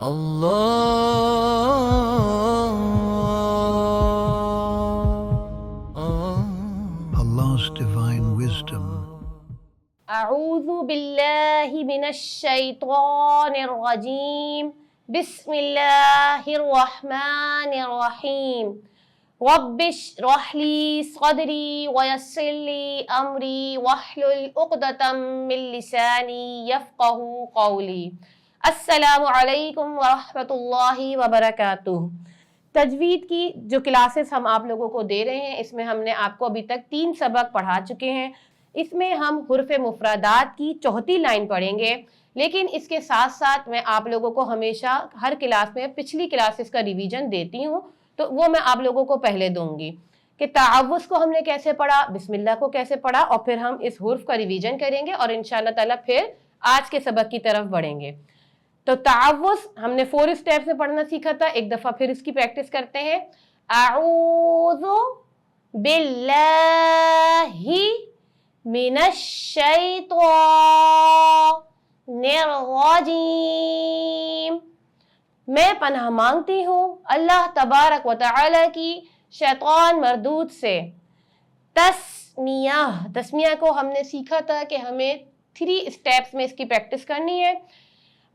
Allah's divine wisdom. اعوذ باللہ من الشیطان الرجیم بسم اللہ الرحمن الرحیم رب اشرح لی صدری ویسر لی امری واحلل عقدۃ من لسانی یفقہوا قولی۔ السلام علیکم ورحمۃ اللہ وبرکاتہ۔ تجوید کی جو کلاسز ہم آپ لوگوں کو دے رہے ہیں، اس میں ہم نے آپ کو ابھی تک 3 سبق پڑھا چکے ہیں۔ اس میں ہم حروف مفردات کی 4تھی لائن پڑھیں گے، لیکن اس کے ساتھ ساتھ میں آپ لوگوں کو ہمیشہ ہر کلاس میں پچھلی کلاسز کا ریویژن دیتی ہوں، تو وہ میں آپ لوگوں کو پہلے دوں گی کہ تعوذ کو ہم نے کیسے پڑھا، بسم اللہ کو کیسے پڑھا، اور پھر ہم اس حرف کا ریویژن کریں گے اور انشاءاللہ تعالیٰ پھر آج کے سبق کی طرف بڑھیں گے۔ تو تعوذ ہم نے 4 اسٹیپس میں پڑھنا سیکھا تھا، ایک دفعہ پھر اس کی پریکٹس کرتے ہیں۔ اعوذ باللہ من الشیطان الرجیم، میں پناہ مانگتی ہوں اللہ تبارک و تعالی کی شیطان مردود سے۔ تسمیہ کو ہم نے سیکھا تھا کہ ہمیں 3 اسٹیپس میں اس کی پریکٹس کرنی ہے۔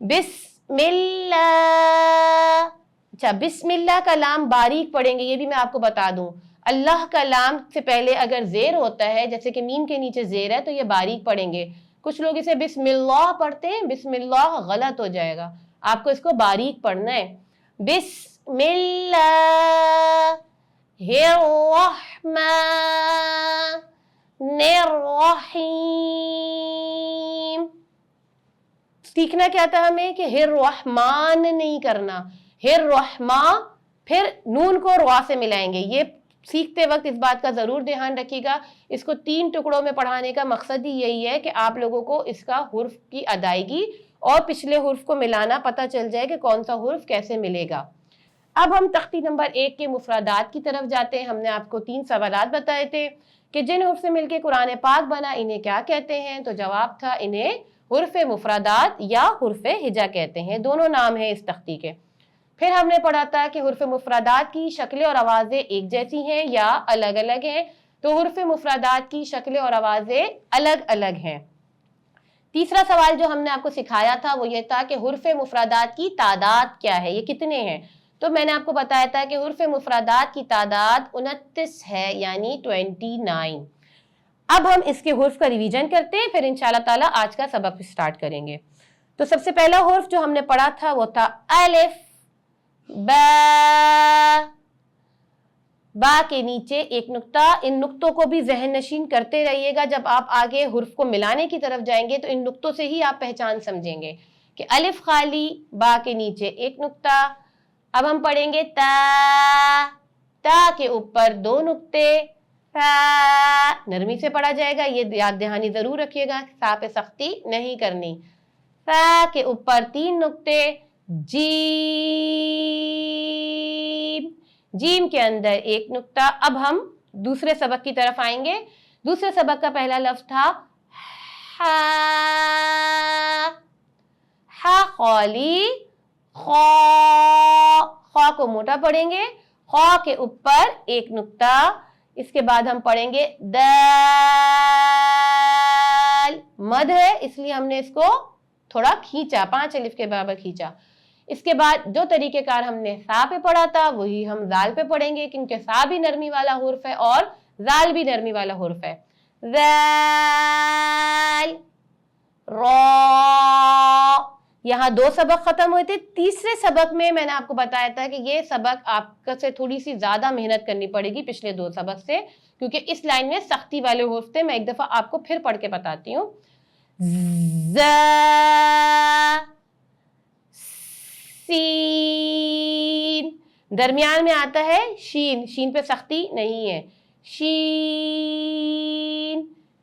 بسم اللہ، اچھا بسم اللہ کا لام باریک پڑھیں گے، یہ بھی میں آپ کو بتا دوں۔ اللہ کا لام سے پہلے اگر زیر ہوتا ہے، جیسے کہ میم کے نیچے زیر ہے، تو یہ باریک پڑھیں گے۔ کچھ لوگ اسے بسم اللہ پڑھتے ہیں، بسم اللہ غلط ہو جائے گا، آپ کو اس کو باریک پڑھنا ہے۔ بسم اللہ الرحمن الرحیم۔ سیکھنا کیا تھا ہمیں کہ الرحمن نہیں کرنا، الرحمن، پھر نون کو روا سے ملائیں گے۔ یہ سیکھتے وقت اس بات کا ضرور دھیان رکھیے گا، اس کو 3 ٹکڑوں میں پڑھانے کا مقصد ہی یہی ہے کہ آپ لوگوں کو اس کا حرف کی ادائیگی اور پچھلے حرف کو ملانا پتہ چل جائے کہ کون سا حرف کیسے ملے گا۔ اب ہم تختی نمبر 1 کے مفردات کی طرف جاتے ہیں۔ ہم نے آپ کو 3 سوالات بتائے تھے کہ جن حرف سے مل کے قرآن پاک بنا انہیں کیا کہتے ہیں، تو جواب تھا انہیں حرف مفردات یا حرف ہجا کہتے ہیں، دونوں نام ہیں اس تختی کے۔ پھر ہم نے پڑھا تھا کہ حرف مفردات کی شکلیں اور آوازیں ایک جیسی ہیں یا الگ الگ ہیں، تو حرف مفردات کی شکلیں اور آوازیں الگ الگ ہیں۔ تیسرا سوال جو ہم نے آپ کو سکھایا تھا وہ یہ تھا کہ حرف مفردات کی تعداد کیا ہے، یہ کتنے ہیں، تو میں نے آپ کو بتایا تھا کہ حرف مفردات کی تعداد 29 ہے، یعنی 29۔ اب ہم اس کے حرف کا ریویژن کرتے ہیں، پھر انشاءاللہ تعالیٰ آج کا سبق سٹارٹ کریں گے۔ تو سب سے پہلا حرف جو ہم نے پڑھا تھا وہ تھا الف۔ با کے نیچے ایک نقطہ، ان نقطوں کو بھی ذہن نشین کرتے رہیے گا، جب آپ آگے حرف کو ملانے کی طرف جائیں گے تو ان نقطوں سے ہی آپ پہچان سمجھیں گے کہ الف خالی، با کے نیچے ایک نقطہ۔ اب ہم پڑھیں گے تا، تا کے اوپر 2 نقطے، نرمی سے پڑھا جائے گا، یہ یاد دہانی ضرور رکھیے گا، سا پہ سختی نہیں کرنی۔ فا کے اوپر 3 نقطے، جیم، جیم کے اندر 1 نقطہ۔ اب ہم دوسرے سبق کی طرف آئیں گے۔ دوسرے سبق کا پہلا لفظ تھا ہا، ہا خالی، خا، خا کو موٹا پڑھیں گے، خا کے اوپر 1 نقطہ۔ اس کے بعد ہم پڑھیں گے دال، مد ہے اس لیے ہم نے اس کو تھوڑا کھینچا، 5 الف کے برابر کھینچا۔ اس کے بعد جو طریقہ کار ہم نے سا پہ پڑھا تھا وہی ہم زال پہ پڑھیں گے، کیونکہ سا بھی نرمی والا حرف ہے اور زال بھی نرمی والا حرف ہے۔ زال، را، یہاں 2 سبق ختم ہوئے تھے۔ تیسرے سبق میں میں نے آپ کو بتایا تھا کہ یہ سبق آپ سے تھوڑی سی زیادہ محنت کرنی پڑے گی پچھلے 2 سبق سے، کیونکہ اس لائن میں سختی والے حرف تھے۔ میں ایک دفعہ آپ کو پھر پڑھ کے بتاتی ہوں۔ سین، درمیان میں آتا ہے شین، شین پہ سختی نہیں ہے، شین۔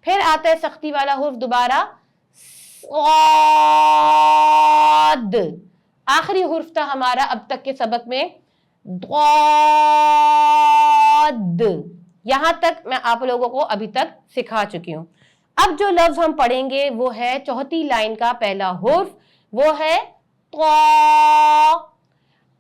پھر آتا ہے سختی والا حرف دوبارہ صاد، آخری حرف تھا ہمارا اب تک کے سبق میں ضاد۔ یہاں تک میں آپ لوگوں کو ابھی تک سکھا چکی ہوں۔ اب جو لفظ ہم پڑھیں گے وہ ہے 4تھی لائن کا پہلا حرف، وہ ہے طا۔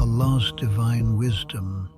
Allah's divine wisdom